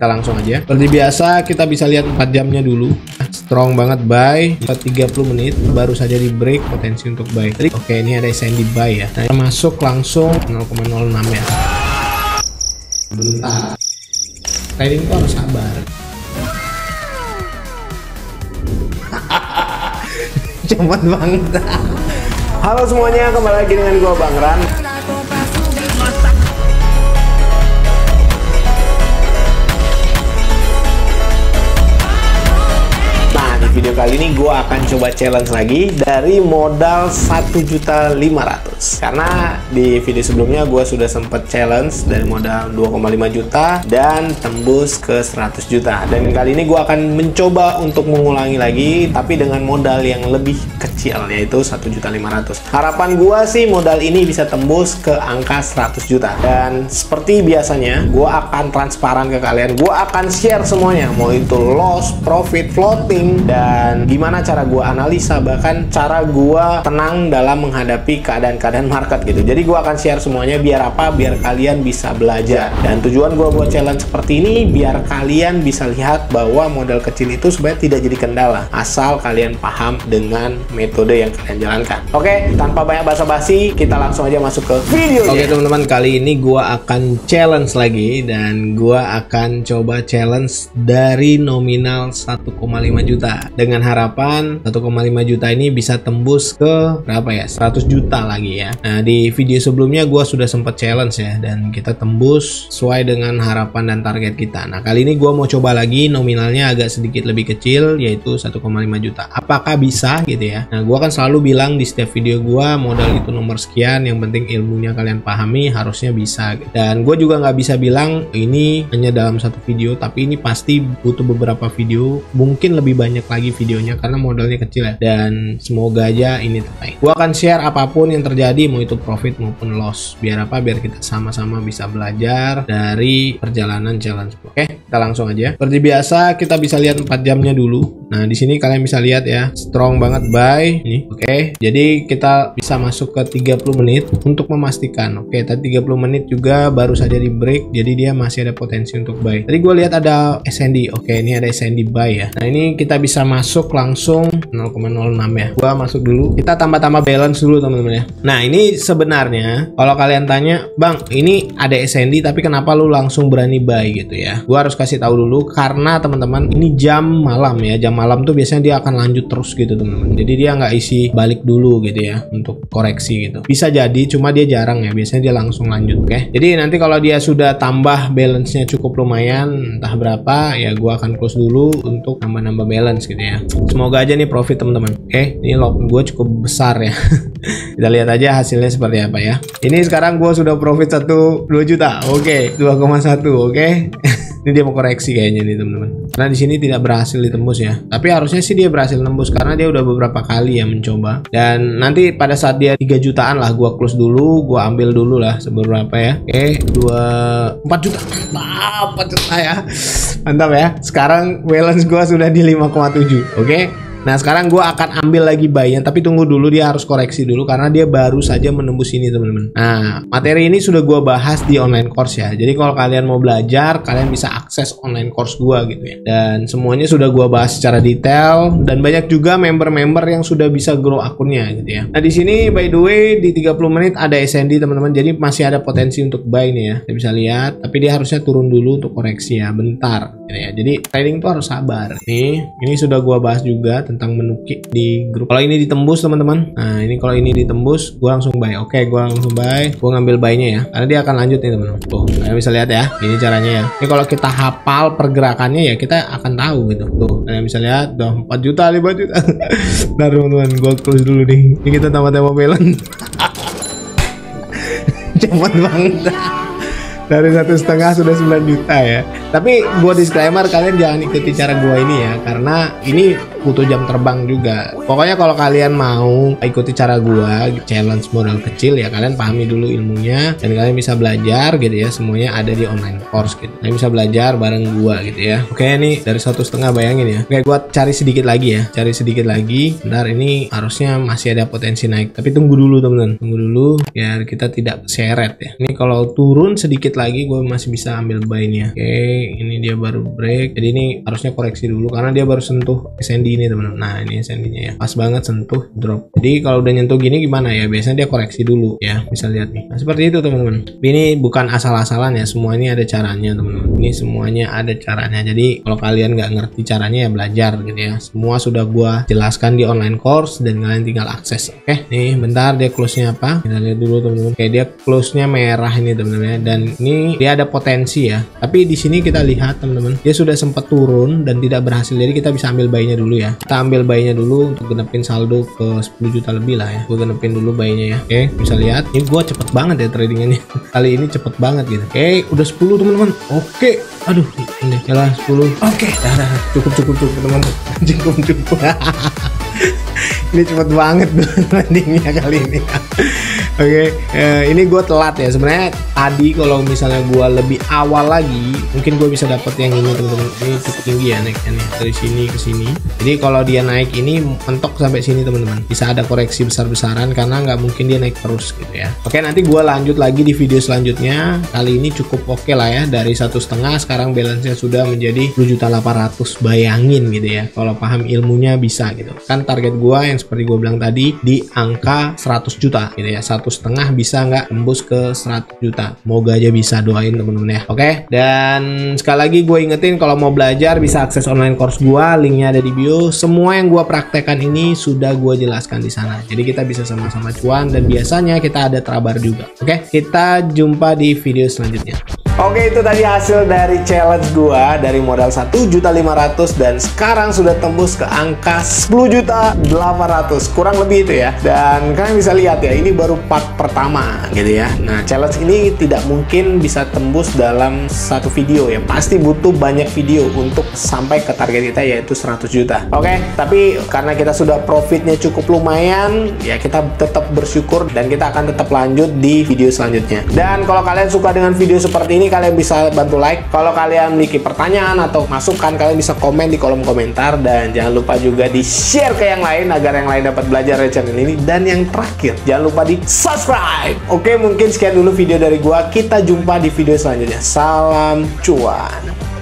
kita langsung aja. Seperti biasa kita bisa lihat 4 jamnya dulu. Strong banget buy 30 menit baru saja di break, potensi untuk buy. Oke, ini ada SND buy ya. Nah, kita masuk langsung 0,06 ya. Bentar. Trading tuh harus sabar. Cepet banget. Halo semuanya, kembali lagi dengan gua Bang Ran. Video kali ini gue akan coba challenge lagi dari modal 1.500.000, karena di video sebelumnya gue sudah sempat challenge dari modal 2,5 juta dan tembus ke 100 juta, dan kali ini gue akan mencoba untuk mengulangi lagi tapi dengan modal yang lebih kecil, yaitu 1.500.000. Harapan gue sih modal ini bisa tembus ke angka 100 juta, dan seperti biasanya gue akan transparan ke kalian. Gue akan share semuanya, mau itu loss, profit, floating, dan gimana cara gua analisa, bahkan cara gua tenang dalam menghadapi keadaan-keadaan market gitu. Jadi gua akan share semuanya biar apa? Biar kalian bisa belajar. Dan tujuan gua buat challenge seperti ini biar kalian bisa lihat bahwa modal kecil itu sebenarnya tidak jadi kendala asal kalian paham dengan metode yang kalian jalankan. Oke, tanpa banyak basa-basi, kita langsung aja masuk ke video. Oke teman-teman, kali ini gua akan challenge lagi, dan gua akan coba challenge dari nominal 1,5 juta. Dengan harapan 1,5 juta ini bisa tembus ke berapa ya, 100 juta lagi ya. Nah, di video sebelumnya gue sudah sempat challenge ya, dan kita tembus sesuai dengan harapan dan target kita. Nah, kali ini gue mau coba lagi, nominalnya agak sedikit lebih kecil, yaitu 1,5 juta. Apakah bisa gitu ya? Nah, gue kan selalu bilang di setiap video gue, modal itu nomor sekian, yang penting ilmunya kalian pahami, harusnya bisa gitu. Dan gue juga nggak bisa bilang ini hanya dalam satu video, tapi ini pasti butuh beberapa video, mungkin lebih banyak lagi videonya karena modalnya kecil ya, dan semoga aja ini terbaik. Gua akan share apapun yang terjadi, mau itu profit maupun loss, biar apa, biar kita sama-sama bisa belajar dari perjalanan challenge. Oke, kita langsung aja. Seperti biasa kita bisa lihat 4 jamnya dulu. Nah, di sini kalian bisa lihat ya, strong banget buy ini. Oke, jadi kita bisa masuk ke 30 menit untuk memastikan. Oke, tadi 30 menit juga baru saja di break, jadi dia masih ada potensi untuk buy. Tadi gue lihat ada SND. Oke, ini ada SND buy ya. Nah, ini kita bisa masuk langsung 0,06 ya. Gua masuk dulu. Kita tambah-tambah balance dulu teman-teman ya. Nah, ini sebenarnya kalau kalian tanya, "Bang, ini ada SND tapi kenapa lu langsung berani buy gitu ya?" Gua harus kasih tahu dulu karena teman-teman ini jam malam ya. Jam malam tuh biasanya dia akan lanjut terus gitu teman-teman. Jadi dia nggak isi balik dulu gitu ya untuk koreksi gitu. Bisa jadi, cuma dia jarang ya. Biasanya dia langsung lanjut, oke? Jadi nanti kalau dia sudah tambah balance-nya cukup lumayan, entah berapa ya, gua akan close dulu untuk nambah-nambah balance gitu ya. Semoga aja nih profit teman-teman. Oke, ini lot gue cukup besar ya. Kita lihat aja hasilnya seperti apa ya. Ini sekarang gue sudah profit 2 juta. Oke, 2,1. Oke. Ini dia mau koreksi kayaknya nih teman-teman. Karena di sini tidak berhasil ditembus ya. Tapi harusnya sih dia berhasil tembus karena dia udah beberapa kali ya mencoba. Dan nanti pada saat dia 3 jutaan lah gua close dulu, gua ambil dulu lah seberapa ya. Oke, 4 juta. Mantap, 4 juta ya. Mantap ya. Sekarang balance gua sudah di 5,7. Oke. Nah, sekarang gue akan ambil lagi buy-nya, tapi tunggu dulu, dia harus koreksi dulu karena dia baru saja menembus ini teman-teman. Nah, materi ini sudah gue bahas di online course ya. Jadi kalau kalian mau belajar, kalian bisa akses online course gue gitu ya. Dan semuanya sudah gue bahas secara detail, dan banyak juga member-member yang sudah bisa grow akunnya gitu ya. Nah, di sini by the way di 30 menit ada SND teman-teman. Jadi masih ada potensi untuk buy nih ya. Kita bisa lihat, tapi dia harusnya turun dulu untuk koreksi ya, bentar gitu ya. Jadi trading tuh harus sabar. Nih, ini sudah gue bahas juga tentang menukik di grup. Kalau ini ditembus teman-teman, nah ini kalau ini ditembus, gue langsung buy. Oke, gue langsung buy. Gue ngambil buy-nya ya, karena dia akan lanjut nih teman-teman. Tuh, kalian bisa lihat ya, ini caranya ya. Ini kalau kita hafal pergerakannya ya, kita akan tahu gitu. Tuh, kalian bisa lihat, udah 4 juta, 5 juta. Nah teman-teman, gue close dulu nih. Ini kita tambah-tambah balance. Cepet banget. Dari 1,5 sudah 9 juta ya. Tapi buat disclaimer, kalian jangan ikuti cara gua ini ya, karena ini butuh jam terbang juga. Pokoknya kalau kalian mau ikuti cara gua challenge modal kecil ya, kalian pahami dulu ilmunya dan kalian bisa belajar gitu ya. Semuanya ada di online course gitu. Kalian bisa belajar bareng gua gitu ya. Oke, nih dari 1,5 bayangin ya. Oke, gua cari sedikit lagi ya. Cari sedikit lagi. Bentar, ini harusnya masih ada potensi naik. Tapi tunggu dulu teman-teman. Tunggu dulu biar kita tidak seret ya. Ini kalau turun sedikit lagi gue masih bisa ambil buy-nya. Oke, ini dia baru break. Jadi ini harusnya koreksi dulu karena dia baru sentuh SND ini teman-teman. Nah ini SND-nya ya, pas banget sentuh drop. Jadi kalau udah nyentuh gini gimana ya, biasanya dia koreksi dulu ya, bisa lihat nih. Nah seperti itu teman-teman. Ini bukan asal-asalan ya, semua ini ada caranya teman-teman. Ini semuanya ada caranya. Jadi kalau kalian nggak ngerti caranya ya belajar gitu ya. Semua sudah gua jelaskan di online course dan kalian tinggal akses. Oke, nih bentar dia close-nya apa? Kita lihat dulu teman-teman. Kayak dia close-nya merah ini teman-teman ya. Dan ini dia ada potensi ya. Tapi di sini kita lihat teman-teman, dia sudah sempat turun dan tidak berhasil. Jadi kita bisa ambil buy-nya dulu ya. Kita ambil buy-nya dulu untuk genepin saldo ke 10 juta lebih lah ya. Gue genepin dulu buy-nya ya. Oke, bisa lihat. Ini gue cepet banget ya tradingnya. Kali ini cepet banget gitu. Oke, udah 10 teman-teman. Oke, aduh, ini jalan 10. Oke, cukup teman-teman. Cukup. Ini cepet banget tradingnya kali ini. Oke, ini gue telat ya. Sebenarnya tadi kalau misalnya gue lebih awal lagi, mungkin gue bisa dapat yang ini teman-teman. Ini cukup tinggi ya naiknya nih, dari sini ke sini. Jadi kalau dia naik ini mentok sampai sini teman-teman. Bisa ada koreksi besar-besaran karena nggak mungkin dia naik terus gitu ya. Oke, nanti gue lanjut lagi di video selanjutnya. Kali ini cukup oke lah ya. Dari 1,5 sekarang balance-nya sudah menjadi 10.800.000. Bayangin gitu ya. Kalau paham ilmunya bisa gitu. Kan target gue yang seperti gue bilang tadi di angka 100 juta gitu ya. 1,5 bisa nggak tembus ke 100 juta. Moga aja bisa, doain temen-temen ya. Oke, dan sekali lagi gue ingetin kalau mau belajar bisa akses online course gue, linknya ada di bio. Semua yang gue praktekkan ini sudah gue jelaskan di sana. Jadi kita bisa sama-sama cuan dan biasanya kita ada terabar juga. Oke, kita jumpa di video selanjutnya. Oke, itu tadi hasil dari challenge gua dari modal 1.500.000 dan sekarang sudah tembus ke angka 10.800.000, kurang lebih itu ya. Dan kalian bisa lihat ya, ini baru part pertama gitu ya. Nah, challenge ini tidak mungkin bisa tembus dalam satu video ya. Pasti butuh banyak video untuk sampai ke target kita yaitu 100 juta. Oke, tapi karena kita sudah profitnya cukup lumayan, ya kita tetap bersyukur dan kita akan tetap lanjut di video selanjutnya. Dan kalau kalian suka dengan video seperti ini, kalian bisa bantu like. Kalau kalian memiliki pertanyaan atau masukan, kalian bisa komen di kolom komentar. Dan jangan lupa juga di share ke yang lain agar yang lain dapat belajar dari channel ini. Dan yang terakhir, jangan lupa di subscribe. Oke, mungkin sekian dulu video dari gua. Kita jumpa di video selanjutnya. Salam cuan.